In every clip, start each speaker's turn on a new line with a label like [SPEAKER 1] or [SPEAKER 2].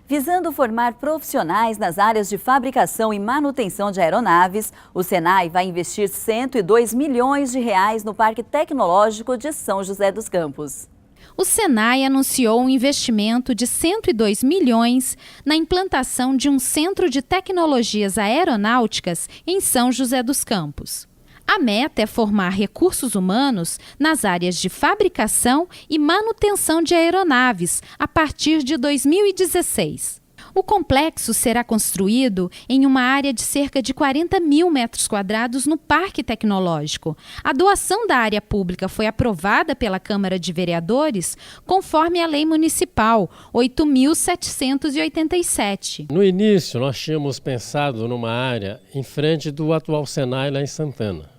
[SPEAKER 1] Visando formar profissionais nas áreas de fabricação e manutenção de aeronaves, o Senai vai investir 102 milhões de reais no Parque Tecnológico de São José dos Campos.
[SPEAKER 2] O Senai anunciou um investimento de 102 milhões na implantação de um centro de tecnologias aeronáuticas em São José dos Campos. A meta é formar recursos humanos nas áreas de fabricação e manutenção de aeronaves a partir de 2016. O complexo será construído em uma área de cerca de 40 mil metros quadrados no Parque Tecnológico. A doação da área pública foi aprovada pela Câmara de Vereadores conforme a Lei Municipal 8.787.
[SPEAKER 3] No início, nós tínhamos pensado numa área em frente do atual Senai, lá em Santana,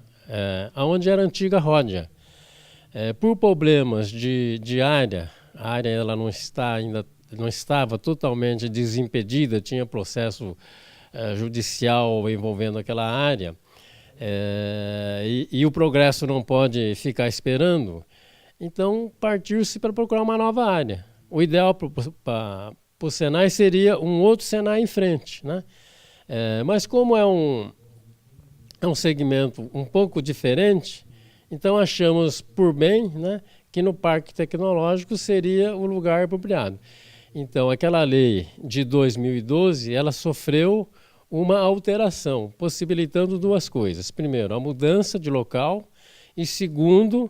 [SPEAKER 3] onde era a antiga Ródia. Por problemas de área, a área ela não estava totalmente desimpedida, tinha processo judicial envolvendo aquela área, e o progresso não pode ficar esperando, então partiu-se para procurar uma nova área. O ideal para o Senai seria um outro Senai em frente, né? Mas como é um segmento um pouco diferente, então achamos por bem, né, que no Parque Tecnológico seria o lugar apropriado. Então, aquela lei de 2012, ela sofreu uma alteração, possibilitando duas coisas. Primeiro, a mudança de local e, segundo,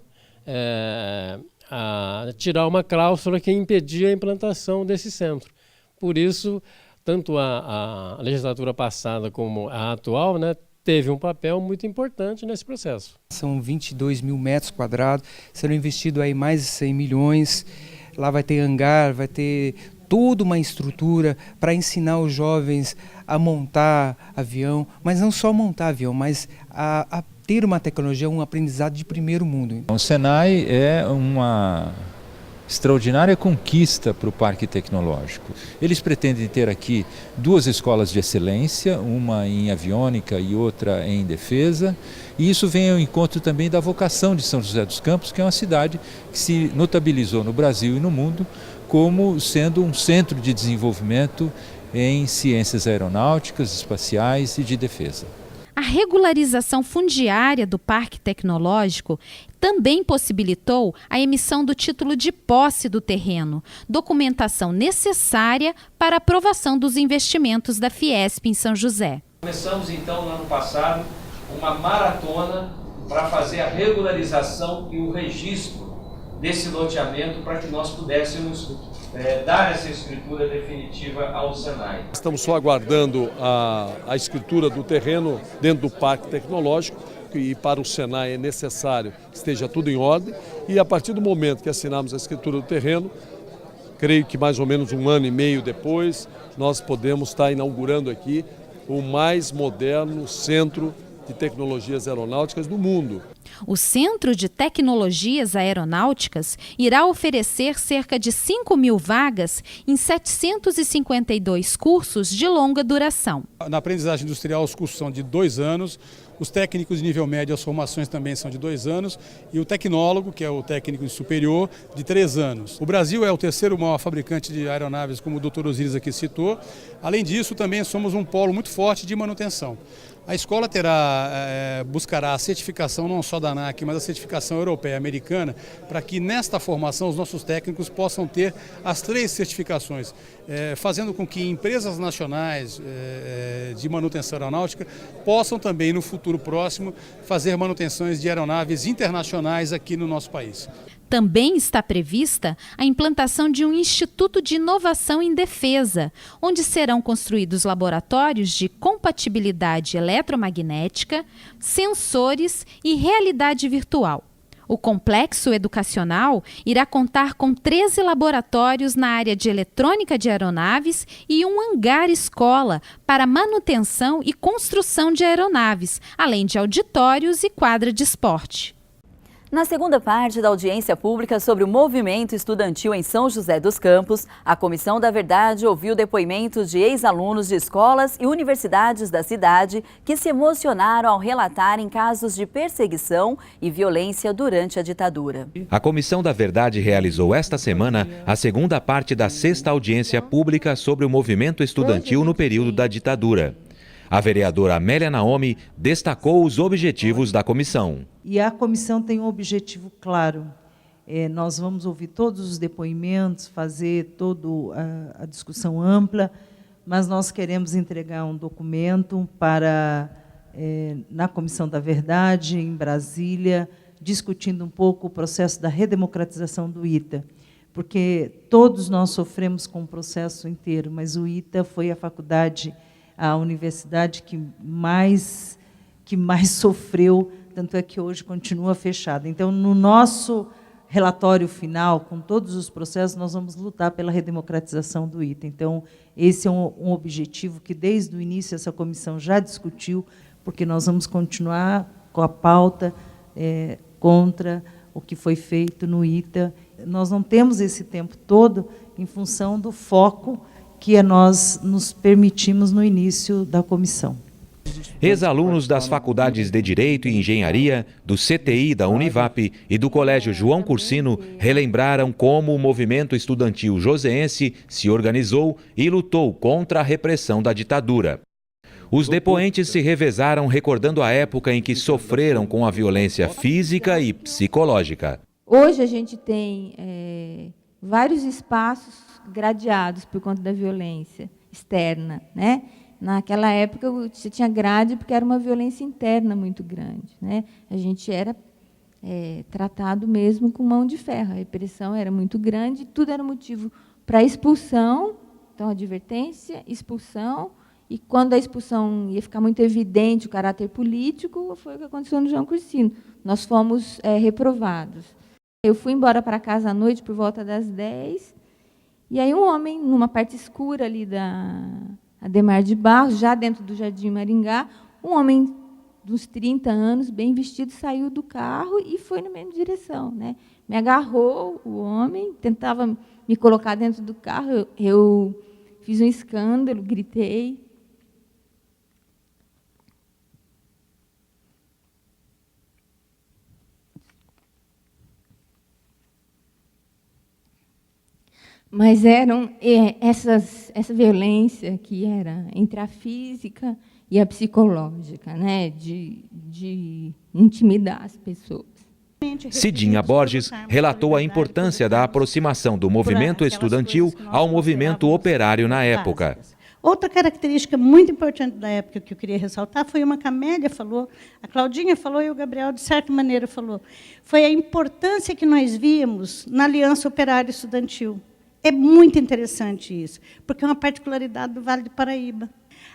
[SPEAKER 3] tirar uma cláusula que impedia a implantação desse centro. Por isso, tanto a legislatura passada como a atual, né, teve um papel muito importante nesse processo.
[SPEAKER 4] São 22 mil metros quadrados, serão investidos aí mais de 100 milhões. Lá vai ter hangar, vai ter toda uma estrutura para ensinar os jovens a montar avião, mas não só montar avião, mas a ter uma tecnologia, um aprendizado de primeiro mundo.
[SPEAKER 5] O Senai é uma extraordinária conquista para o Parque Tecnológico. Eles pretendem ter aqui duas escolas de excelência, uma em aviônica e outra em defesa, e isso vem ao encontro também da vocação de São José dos Campos, que é uma cidade que se notabilizou no Brasil e no mundo como sendo um centro de desenvolvimento em ciências aeronáuticas, espaciais e de defesa.
[SPEAKER 2] A regularização fundiária do Parque Tecnológico também possibilitou a emissão do título de posse do terreno, documentação necessária para a aprovação dos investimentos da Fiesp em São José.
[SPEAKER 6] Começamos então no ano passado uma maratona para fazer a regularização e o registro desse loteamento para que nós pudéssemos dar essa escritura definitiva ao Senai.
[SPEAKER 7] Estamos só aguardando a escritura do terreno dentro do Parque Tecnológico, e para o Senai é necessário que esteja tudo em ordem, e a partir do momento que assinarmos a escritura do terreno, creio que mais ou menos um ano e meio depois, nós podemos estar inaugurando aqui o mais moderno centro de tecnologias aeronáuticas do mundo.
[SPEAKER 2] O Centro de Tecnologias Aeronáuticas irá oferecer cerca de 5 mil vagas em 752 cursos de longa duração.
[SPEAKER 8] Na aprendizagem industrial, os cursos são de 2 anos, os técnicos de nível médio, as formações também são de 2 anos, e o tecnólogo, que é o técnico superior, de 3 anos. O Brasil é o terceiro maior fabricante de aeronaves, como o Dr. Osiris aqui citou. Além disso, também somos um polo muito forte de manutenção. A escola buscará a certificação não só da ANAC, mas a certificação europeia e americana, para que nesta formação os nossos técnicos possam ter as 3 certificações, fazendo com que empresas nacionais de manutenção aeronáutica possam também no futuro próximo fazer manutenções de aeronaves internacionais aqui no nosso país.
[SPEAKER 2] Também está prevista a implantação de um Instituto de Inovação em Defesa, onde serão construídos laboratórios de compatibilidade eletromagnética, sensores e realidade virtual. O complexo educacional irá contar com 13 laboratórios na área de eletrônica de aeronaves e um hangar-escola para manutenção e construção de aeronaves, além de auditórios e quadra de esporte.
[SPEAKER 1] Na segunda parte da audiência pública sobre o movimento estudantil em São José dos Campos, a Comissão da Verdade ouviu depoimentos de ex-alunos de escolas e universidades da cidade que se emocionaram ao relatarem casos de perseguição e violência durante a ditadura.
[SPEAKER 9] A Comissão da Verdade realizou esta semana a segunda parte da sexta audiência pública sobre o movimento estudantil no período da ditadura. A vereadora Amélia Naomi destacou os objetivos da comissão.
[SPEAKER 10] E a comissão tem um objetivo claro. Nós vamos ouvir todos os depoimentos, fazer toda a discussão ampla, mas nós queremos entregar um documento para, na Comissão da Verdade, em Brasília, discutindo um pouco o processo da redemocratização do ITA. Porque todos nós sofremos com o processo inteiro, mas o ITA foi a universidade que mais sofreu, tanto é que hoje continua fechada. Então, no nosso relatório final, com todos os processos, nós vamos lutar pela redemocratização do ITA. Então, esse é um objetivo que, desde o início, essa comissão já discutiu, porque nós vamos continuar com a pauta contra o que foi feito no ITA. Nós não temos esse tempo todo em função do foco que nós nos permitimos no início da comissão.
[SPEAKER 9] Ex-alunos das faculdades de Direito e Engenharia, do CTI da Univap e do Colégio João Cursino relembraram como o movimento estudantil joseense se organizou e lutou contra a repressão da ditadura. Os depoentes se revezaram recordando a época em que sofreram com a violência física e psicológica.
[SPEAKER 11] Hoje a gente tem vários espaços gradeados por conta da violência externa, né? Naquela época você tinha grade porque era uma violência interna muito grande, né? A gente era tratado mesmo com mão de ferro, a repressão era muito grande, tudo era motivo para expulsão, então advertência, expulsão, e quando a expulsão ia ficar muito evidente o caráter político, foi o que aconteceu no João Cursino. Nós fomos reprovados. Eu fui embora para casa à noite por volta das 10, e aí um homem, numa parte escura ali da Ademar de Barros, já dentro do Jardim Maringá, um homem de uns 30 anos, bem vestido, saiu do carro e foi na mesma direção, né? Me agarrou o homem, tentava me colocar dentro do carro, eu fiz um escândalo, gritei. Mas eram essa violência que era entre a física e a psicológica, né? de intimidar as pessoas.
[SPEAKER 9] Cidinha Borges relatou a importância da aproximação do movimento estudantil ao movimento operário na época.
[SPEAKER 12] Outra característica muito importante da época que eu queria ressaltar foi uma que a Amélia falou, a Claudinha falou e o Gabriel, de certa maneira, falou. Foi a importância que nós víamos na Aliança Operária Estudantil. É muito interessante isso, porque é uma particularidade do Vale do Paraíba.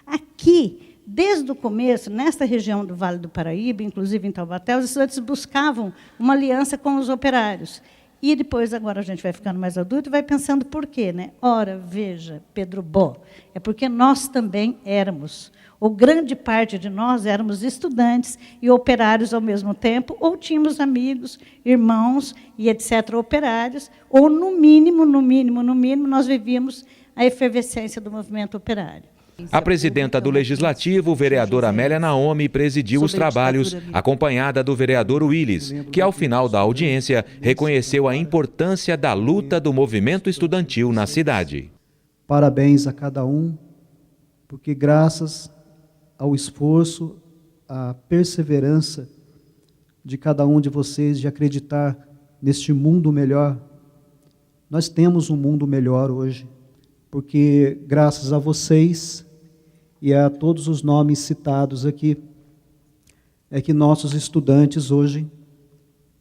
[SPEAKER 12] Aqui, desde o começo, nesta região do Vale do Paraíba, inclusive em Taubaté, os estudantes buscavam uma aliança com os operários. E depois, agora a gente vai ficando mais adulto e vai pensando por quê, né? Ora, veja, Pedro Bó, é porque nós também éramos, ou grande parte de nós éramos estudantes e operários ao mesmo tempo, ou tínhamos amigos, irmãos e etc. operários, ou no mínimo, nós vivíamos a efervescência do movimento operário.
[SPEAKER 9] A presidenta do Legislativo, vereadora Amélia Naomi, presidiu os trabalhos, acompanhada do vereador Willis, que, ao final da audiência, reconheceu a importância da luta do movimento estudantil na cidade.
[SPEAKER 13] Parabéns a cada um, porque graças ao esforço, à perseverança de cada um de vocês de acreditar neste mundo melhor, nós temos um mundo melhor hoje, porque graças a vocês e a todos os nomes citados aqui, é que nossos estudantes hoje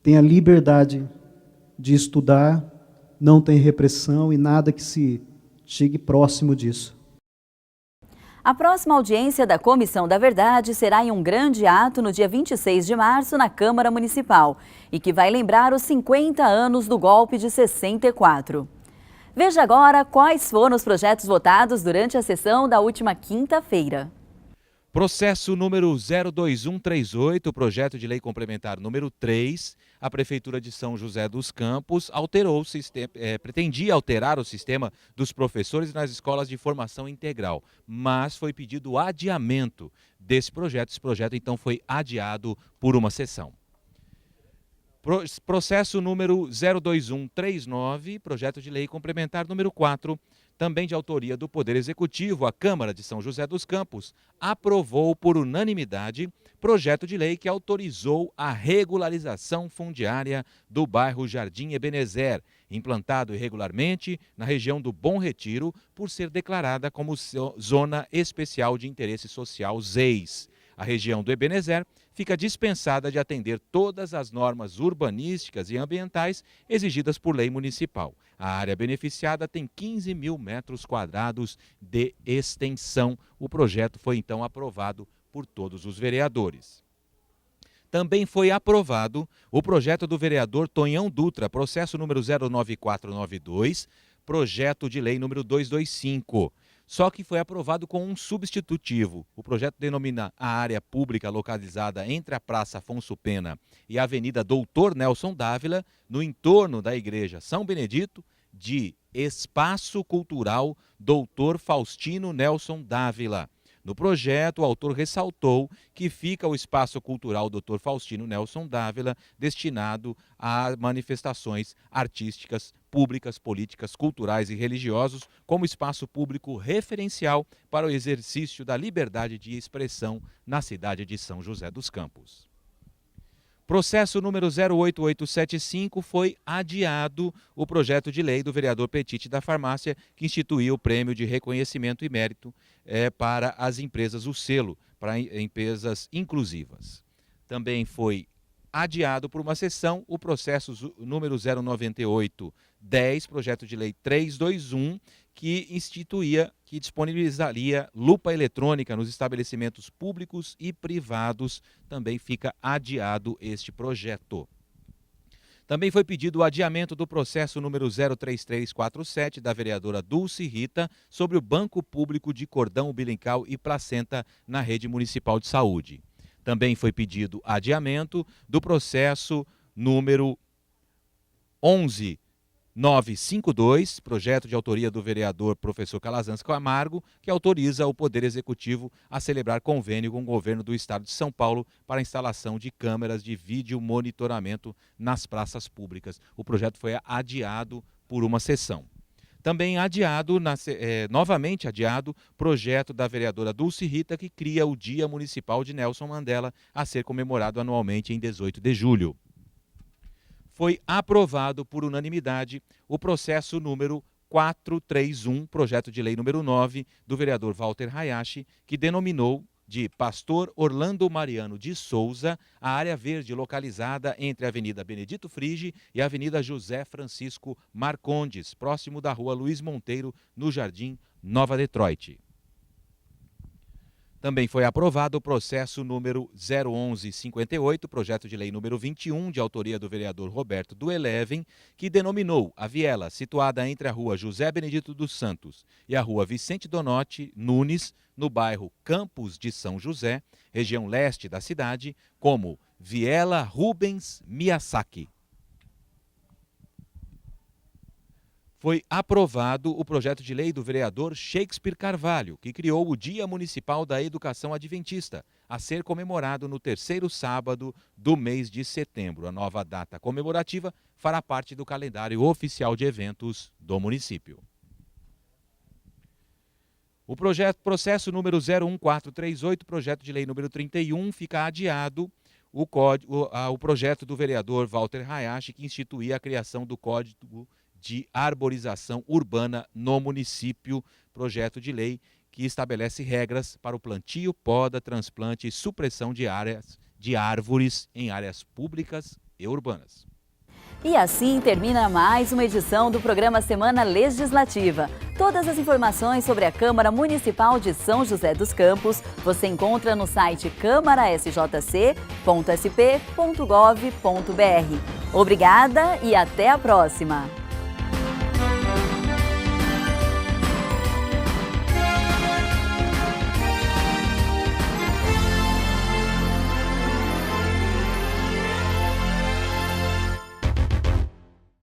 [SPEAKER 13] têm a liberdade de estudar, não tem repressão e nada que se chegue próximo disso.
[SPEAKER 1] A próxima audiência da Comissão da Verdade será em um grande ato no dia 26 de março na Câmara Municipal e que vai lembrar os 50 anos do golpe de 64. Veja agora quais foram os projetos votados durante a sessão da última quinta-feira.
[SPEAKER 9] Processo número 02138, projeto de lei complementar número 3, a Prefeitura de São José dos Campos alterou o sistema, pretendia alterar o sistema dos professores nas escolas de formação integral, mas foi pedido o adiamento desse projeto. Esse projeto, então, foi adiado por uma sessão. Processo número 02139, projeto de lei complementar número 4, também de autoria do Poder Executivo, a Câmara de São José dos Campos aprovou por unanimidade projeto de lei que autorizou a regularização fundiária do bairro Jardim Ebenezer, implantado irregularmente na região do Bom Retiro, por ser declarada como Zona Especial de Interesse Social, ZEIS. A região do Ebenezer fica dispensada de atender todas as normas urbanísticas e ambientais exigidas por lei municipal. A área beneficiada tem 15 mil metros quadrados de extensão. O projeto foi então aprovado por todos os vereadores. Também foi aprovado o projeto do vereador Tonhão Dutra, processo número 09492, projeto de lei número 225. Só que foi aprovado com um substitutivo. O projeto denomina a área pública localizada entre a Praça Afonso Pena e a Avenida Doutor Nelson Dávila, no entorno da Igreja São Benedito, de Espaço Cultural Doutor Faustino Nelson Dávila. No projeto, o autor ressaltou que fica o Espaço Cultural Dr. Faustino Nelson Dávila destinado a manifestações artísticas, públicas, políticas, culturais e religiosos, como espaço público referencial para o exercício da liberdade de expressão na cidade de São José dos Campos. Processo número 08875 foi adiado o projeto de lei do vereador Petite da Farmácia, que instituiu o prêmio de reconhecimento e mérito para as empresas, o selo para empresas inclusivas. Também foi adiado por uma sessão o processo número 09810, projeto de lei 321, que disponibilizaria lupa eletrônica nos estabelecimentos públicos e privados. Também fica adiado este projeto. Também foi pedido o adiamento do processo número 03347 da vereadora Dulce Rita sobre o Banco Público de Cordão Umbilical e Placenta na rede municipal de saúde. Também foi pedido adiamento do processo número 11952, projeto de autoria do vereador professor Calazans Camargo, que autoriza o Poder Executivo a celebrar convênio com o governo do Estado de São Paulo para a instalação de câmeras de vídeo monitoramento nas praças públicas. O projeto foi adiado por uma sessão. Também novamente adiado, projeto da vereadora Dulce Rita, que cria o Dia Municipal de Nelson Mandela, a ser comemorado anualmente em 18 de julho. Foi aprovado por unanimidade o processo número 431, projeto de lei número 9, do vereador Walter Hayashi, que denominou de Pastor Orlando Mariano de Souza a área verde localizada entre a Avenida Benedito Frigi e a Avenida José Francisco Marcondes, próximo da Rua Luiz Monteiro, no Jardim Nova Detroit. Também foi aprovado o processo número 01158, projeto de lei número 21, de autoria do vereador Roberto do Eleven, que denominou a viela situada entre a Rua José Benedito dos Santos e a Rua Vicente Donotti Nunes, no bairro Campos de São José, região leste da cidade, como Viela Rubens Miyazaki. Foi aprovado o projeto de lei do vereador Shakespeare Carvalho, que criou o Dia Municipal da Educação Adventista, a ser comemorado no terceiro sábado do mês de setembro. A nova data comemorativa fará parte do calendário oficial de eventos do município. O processo número 01438, projeto de lei número 31, fica adiado o projeto do vereador Walter Hayashi, que instituía a criação do Código de Arborização Urbana no município, projeto de lei que estabelece regras para o plantio, poda, transplante e supressão de árvores em áreas públicas e urbanas.
[SPEAKER 1] E assim termina mais uma edição do programa Semana Legislativa. Todas as informações sobre a Câmara Municipal de São José dos Campos você encontra no site câmarasjc.sp.gov.br. Obrigada e até a próxima!